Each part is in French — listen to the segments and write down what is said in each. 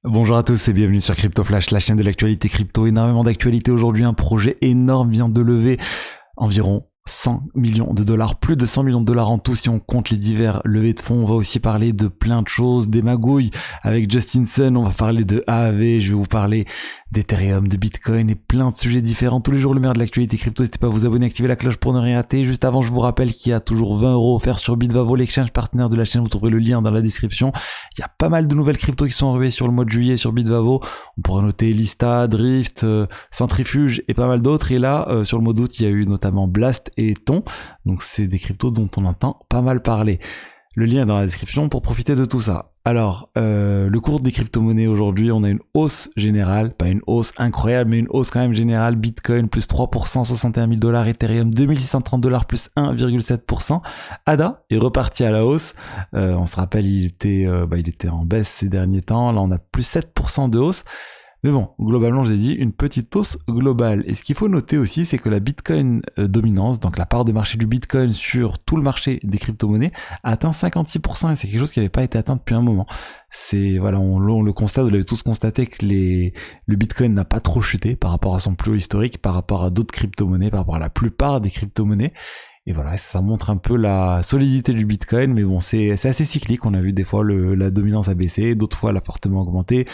Bonjour à tous et bienvenue sur Crypto Flash, la chaîne de l'actualité crypto. Énormément d'actualité aujourd'hui, un projet énorme vient de lever environ 100 millions de dollars, plus de 100 millions de dollars en tout si on compte les divers levées de fonds. On va aussi parler de plein de choses, des magouilles avec Justin Sun, on va parler de AAV, je vais vous parler d'Ethereum, de Bitcoin et plein de sujets différents. Tous les jours le meilleur de l'actualité crypto, n'hésitez pas à vous abonner, activer la cloche pour ne rien rater. Juste avant, je vous rappelle qu'il y a toujours 20 € offerts sur Bitvavo, l'exchange partenaire de la chaîne, vous trouverez le lien dans la description. Il y a pas mal de nouvelles cryptos qui sont arrivées sur le mois de juillet sur Bitvavo. On pourra noter Lista, Drift, Centrifuge et pas mal d'autres. Et là, sur le mois d'août, il y a eu notamment Blast et Ton. Donc c'est des cryptos dont on entend pas mal parler. Le lien est dans la description pour profiter de tout ça. Alors, le cours des crypto-monnaies aujourd'hui, on a une hausse générale, pas une hausse incroyable, mais une hausse quand même générale. Bitcoin plus 3%, 61 000 $, Ethereum 2630 $, plus 1,7%. ADA est reparti à la hausse. On se rappelle, il était en baisse ces derniers temps. Là, on a plus 7% de hausse. Mais bon, globalement, je vous ai dit, une petite hausse globale. Et ce qu'il faut noter aussi, c'est que la Bitcoin dominance, donc la part de marché du Bitcoin sur tout le marché des crypto-monnaies, a atteint 56%, et c'est quelque chose qui n'avait pas été atteint depuis un moment. Voilà, on le constate, vous l'avez tous constaté que le Bitcoin n'a pas trop chuté par rapport à son plus haut historique, par rapport à d'autres crypto-monnaies, par rapport à la plupart des crypto-monnaies. Et voilà, ça montre un peu la solidité du Bitcoin, mais bon, c'est assez cyclique. On a vu des fois la dominance a baissé, d'autres fois elle a fortement augmenté.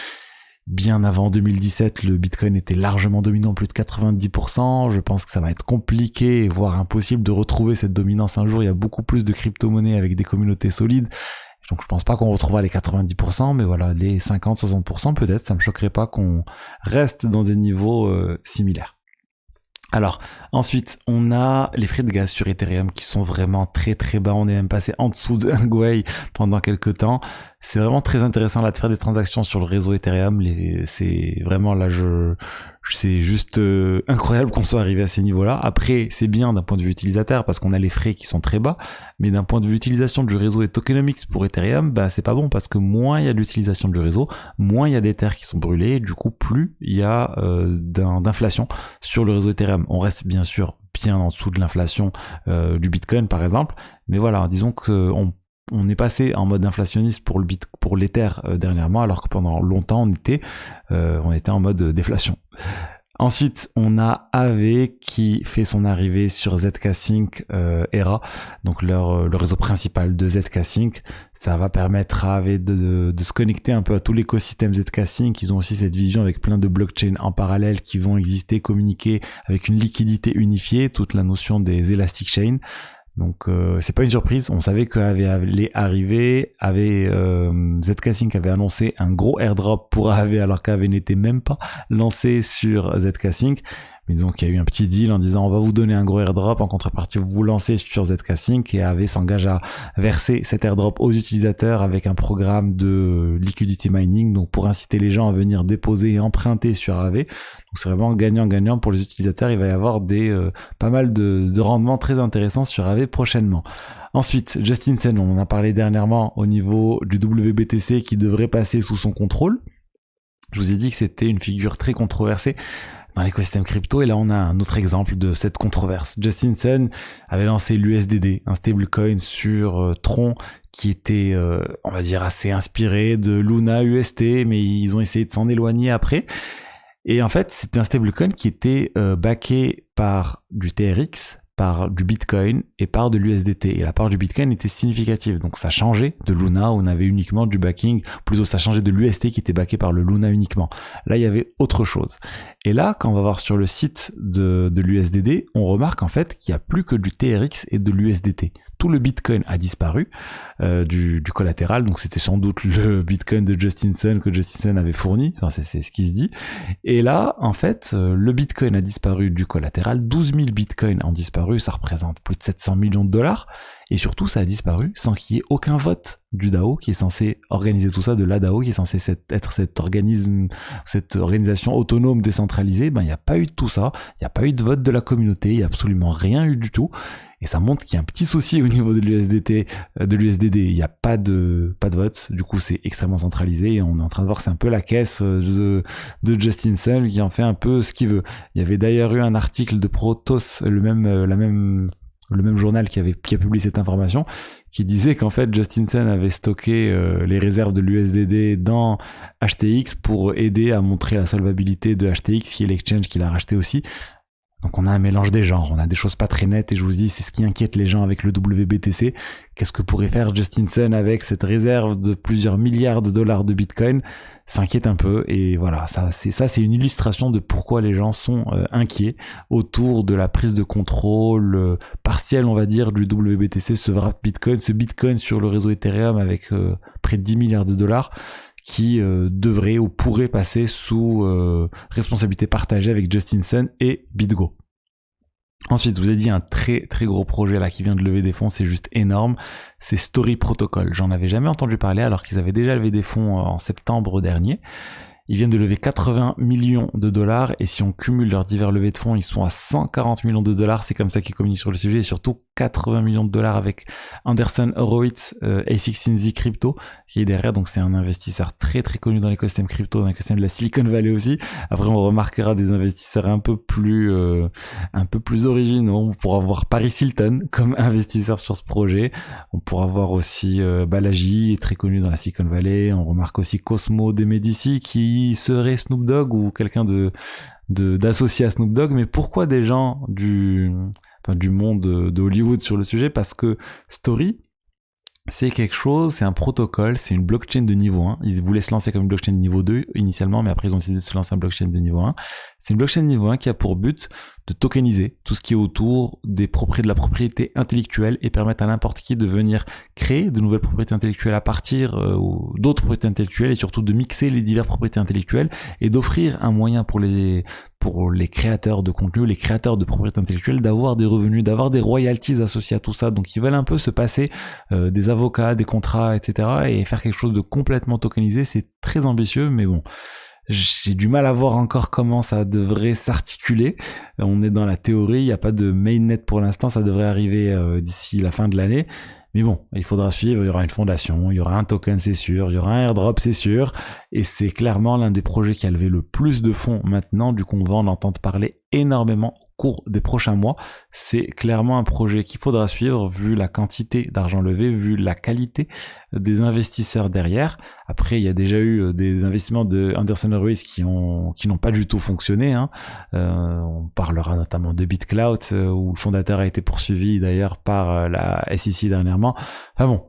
Bien avant 2017, le Bitcoin était largement dominant, plus de 90%. Je pense que ça va être compliqué, voire impossible de retrouver cette dominance un jour. Il y a beaucoup plus de crypto-monnaies avec des communautés solides. Donc je pense pas qu'on retrouvera les 90%, mais voilà, les 50-60% peut-être. Ça me choquerait pas qu'on reste dans des niveaux similaires. Alors, ensuite, on a les frais de gaz sur Ethereum qui sont vraiment très très bas. On est même passé en dessous de Nguyen pendant quelques temps. C'est vraiment très intéressant là de faire des transactions sur le réseau Ethereum. C'est vraiment là, c'est juste incroyable qu'on soit arrivé à ces niveaux-là. Après, c'est bien d'un point de vue utilisateur parce qu'on a les frais qui sont très bas, mais d'un point de vue utilisation du réseau et tokenomics pour Ethereum, c'est pas bon parce que moins il y a d'utilisation du réseau, moins il y a d'Ether qui sont brûlés, et du coup plus il y a d'inflation sur le réseau Ethereum. On reste bien sûr bien en dessous de l'inflation du Bitcoin par exemple, mais voilà, disons qu'on on est passé en mode inflationniste pour l'Ether dernièrement, alors que pendant longtemps on était en mode déflation. Ensuite, on a AV qui fait son arrivée sur ZK Sync ERA, donc le réseau principal de ZK Sync. Ça va permettre à AV de se connecter un peu à tout l'écosystème ZK Sync. Ils ont aussi cette vision avec plein de blockchains en parallèle qui vont exister, communiquer avec une liquidité unifiée, toute la notion des Elastic Chain. Donc c'est pas une surprise, on savait que allait arriver, ZK Sync avait annoncé un gros airdrop pour AV alors qu'AV n'était même pas lancé sur ZK Sync. Mais disons qu'il y a eu un petit deal en disant on va vous donner un gros airdrop, en contrepartie vous vous lancez sur ZK Sync, et AV s'engage à verser cet airdrop aux utilisateurs avec un programme de liquidity mining, donc pour inciter les gens à venir déposer et emprunter sur AV. Donc c'est vraiment gagnant-gagnant pour les utilisateurs. Il va y avoir pas mal de rendements très intéressants sur AV prochainement. Ensuite, Justin Sun, on en a parlé dernièrement au niveau du WBTC qui devrait passer sous son contrôle. Je vous ai dit que c'était une figure très controversée dans l'écosystème crypto, et là on a un autre exemple de cette controverse. Justin Sun avait lancé l'USDD, un stablecoin sur Tron qui était, on va dire, assez inspiré de Luna UST, mais ils ont essayé de s'en éloigner après. Et en fait, c'était un stablecoin qui était backé par du TRX, par du Bitcoin et par de l'USDT. Et la part du Bitcoin était significative. Donc ça changeait de Luna où on avait uniquement du backing, plutôt ça changeait de l'UST qui était backé par le Luna uniquement. Là, il y avait autre chose. Et là, quand on va voir sur le site de l'USDD, on remarque en fait qu'il n'y a plus que du TRX et de l'USDT. Tout le Bitcoin a disparu du collatéral, donc c'était sans doute le Bitcoin de Justin Sun que Justin Sun avait fourni, enfin, c'est ce qui se dit. Et là, en fait, le Bitcoin a disparu du collatéral, 12 000 Bitcoins ont disparu, ça représente plus de 700 millions de dollars, et surtout ça a disparu sans qu'il y ait aucun vote du DAO qui est censé organiser tout ça, de la DAO qui est censé être cette organisation autonome décentralisée. Il n'y a pas eu de tout ça, il n'y a pas eu de vote de la communauté, il n'y a absolument rien eu du tout. Et ça montre qu'il y a un petit souci au niveau de l'USDT, de l'USDD. Il n'y a pas de vote. Du coup, c'est extrêmement centralisé. Et on est en train de voir que c'est un peu la caisse de Justin Sun qui en fait un peu ce qu'il veut. Il y avait d'ailleurs eu un article de Protos, la même le même journal qui a publié cette information, qui disait qu'en fait Justin Sun avait stocké les réserves de l'USDD dans HTX pour aider à montrer la solvabilité de HTX, qui est l'exchange qu'il a racheté aussi. Donc on a un mélange des genres, on a des choses pas très nettes, et je vous dis, c'est ce qui inquiète les gens avec le WBTC. Qu'est-ce que pourrait faire Justin Sun avec cette réserve de plusieurs milliards de dollars de Bitcoin? Ça inquiète un peu, et voilà, c'est une illustration de pourquoi les gens sont inquiets autour de la prise de contrôle partielle, on va dire, du WBTC, ce Bitcoin sur le réseau Ethereum avec près de 10 milliards de dollars qui devrait ou pourrait passer sous responsabilité partagée avec Justin Sun et BitGo. Ensuite, je vous ai dit un très très gros projet là qui vient de lever des fonds, c'est juste énorme, c'est Story Protocol. J'en avais jamais entendu parler alors qu'ils avaient déjà levé des fonds en septembre dernier. Ils viennent de lever 80 millions de dollars, et si on cumule leurs divers levées de fonds, ils sont à 140 millions de dollars. C'est comme ça qu'ils communiquent sur le sujet, et surtout 80 millions de dollars avec Anderson Horowitz, A16Z Crypto, qui est derrière. Donc c'est un investisseur très très connu dans l'écosystème crypto, dans l'écosystème de la Silicon Valley aussi. Après, on remarquera des investisseurs un peu plus originaux. On pourra voir Paris Hilton comme investisseur sur ce projet. On pourra voir aussi Balaji, très connu dans la Silicon Valley. On remarque aussi Cosmo de Medici, qui serait Snoop Dogg ou quelqu'un d'associé à Snoop Dogg. Mais pourquoi des gens du monde de Hollywood sur le sujet? Parce que Story, c'est quelque chose, c'est un protocole, c'est une blockchain de niveau 1. Ils voulaient se lancer comme une blockchain de niveau 2 initialement, mais après ils ont décidé de se lancer en blockchain de niveau 1. C'est une blockchain de niveau 1 qui a pour but de tokeniser tout ce qui est autour de la propriété intellectuelle, et permettre à n'importe qui de venir créer de nouvelles propriétés intellectuelles à partir d'autres propriétés intellectuelles, et surtout de mixer les diverses propriétés intellectuelles, et d'offrir un moyen pour les créateurs de contenu, les créateurs de propriétés intellectuelles, d'avoir des revenus, d'avoir des royalties associées à tout ça. Donc ils veulent un peu se passer des avocats, des contrats, etc. et faire quelque chose de complètement tokenisé. C'est très ambitieux, mais bon, j'ai du mal à voir encore comment ça devrait s'articuler. On est dans la théorie, il n'y a pas de mainnet pour l'instant, ça devrait arriver d'ici la fin de l'année. Mais bon, il faudra suivre, il y aura une fondation, il y aura un token, c'est sûr, il y aura un airdrop, c'est sûr, et c'est clairement l'un des projets qui a levé le plus de fonds maintenant. Du coup, on va en entendre parler énormément au cours des prochains mois. C'est clairement un projet qu'il faudra suivre, vu la quantité d'argent levé, vu la qualité des investisseurs derrière. Après, il y a déjà eu des investissements de Anderson Horowitz qui n'ont pas du tout fonctionné, hein. On parlera notamment de BitClout, où le fondateur a été poursuivi d'ailleurs par la SEC dernièrement. Enfin bon,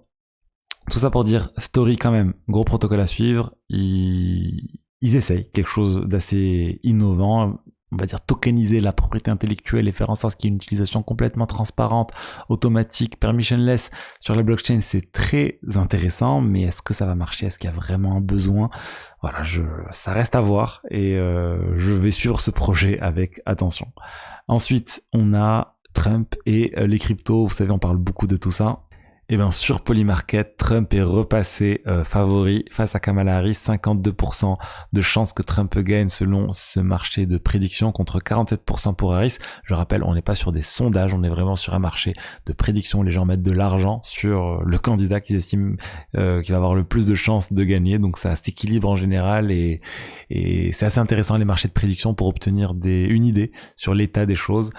tout ça pour dire, Story quand même, gros protocole à suivre. Ils essayent quelque chose d'assez innovant, on va dire tokeniser la propriété intellectuelle et faire en sorte qu'il y ait une utilisation complètement transparente, automatique, permissionless sur la blockchain. C'est très intéressant, mais est-ce que ça va marcher? Est-ce qu'il y a vraiment un besoin? Voilà, ça reste à voir, et je vais suivre ce projet avec attention. Ensuite, on a Trump et les cryptos. Vous savez, on parle beaucoup de tout ça. Et bien sur Polymarket, Trump est repassé favori face à Kamala Harris, 52% de chances que Trump gagne selon ce marché de prédiction, contre 47% pour Harris. Je rappelle, on n'est pas sur des sondages, on est vraiment sur un marché de prédiction. Les gens mettent de l'argent sur le candidat qu'ils estiment qui va avoir le plus de chances de gagner, donc ça s'équilibre en général, et c'est assez intéressant les marchés de prédiction pour obtenir une idée sur l'état des choses.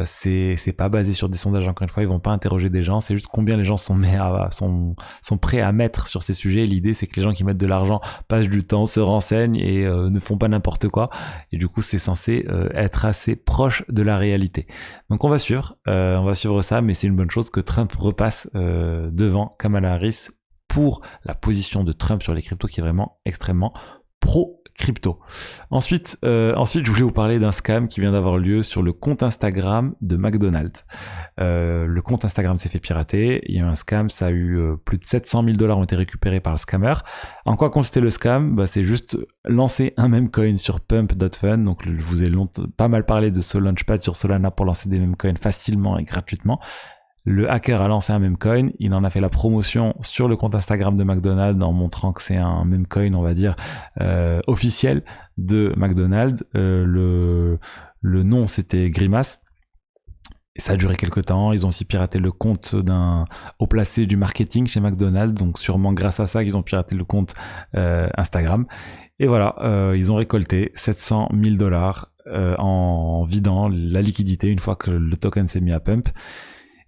C'est pas basé sur des sondages, encore une fois, ils vont pas interroger des gens, c'est juste combien les gens sont prêts à mettre sur ces sujets. L'idée, c'est que les gens qui mettent de l'argent passent du temps, se renseignent et ne font pas n'importe quoi. Et du coup, c'est censé être assez proche de la réalité. Donc on va suivre ça, mais c'est une bonne chose que Trump repasse devant Kamala Harris pour la position de Trump sur les cryptos, qui est vraiment extrêmement pro-crypto. Ensuite, je voulais vous parler d'un scam qui vient d'avoir lieu sur le compte Instagram de McDonald's. Le compte Instagram s'est fait pirater, il y a eu un scam, ça a eu plus de 700 000 $ ont été récupérés par le scammer. En quoi consistait le scam? C'est juste lancer un meme coin sur pump.fun. Donc je vous ai pas mal parlé de ce launchpad sur Solana pour lancer des meme coins facilement et gratuitement. Le hacker a lancé un meme coin, il en a fait la promotion sur le compte Instagram de McDonald's en montrant que c'est un meme coin, on va dire, officiel de McDonald's. Le nom, c'était Grimace. Et ça a duré quelques temps. Ils ont aussi piraté le compte d'un haut placé du marketing chez McDonald's, donc sûrement grâce à ça qu'ils ont piraté le compte Instagram. Et voilà, ils ont récolté 700 000 $ en vidant la liquidité une fois que le token s'est mis à pump.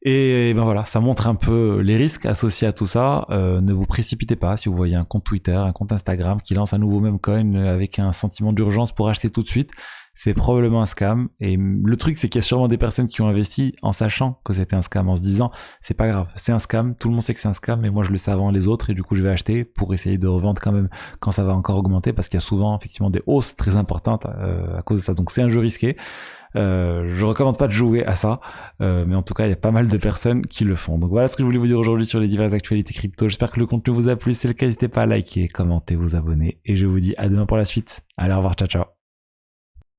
Et ben voilà, ça montre un peu les risques associés à tout ça. Ne vous précipitez pas si vous voyez un compte Twitter, un compte Instagram qui lance un nouveau meme coin avec un sentiment d'urgence pour acheter tout de suite. C'est probablement un scam. Et le truc, c'est qu'il y a sûrement des personnes qui ont investi en sachant que c'était un scam, en se disant c'est pas grave, c'est un scam, tout le monde sait que c'est un scam, mais moi je le sais avant les autres et du coup je vais acheter pour essayer de revendre quand même quand ça va encore augmenter, parce qu'il y a souvent effectivement des hausses très importantes à cause de ça. Donc c'est un jeu risqué. Je recommande pas de jouer à ça, mais en tout cas il y a pas mal de personnes qui le font. Donc voilà ce que je voulais vous dire aujourd'hui sur les diverses actualités crypto. J'espère que le contenu vous a plu. Si c'est le cas, n'hésitez pas à liker, commenter, vous abonner, et je vous dis à demain pour la suite. Allez, au revoir, ciao ciao.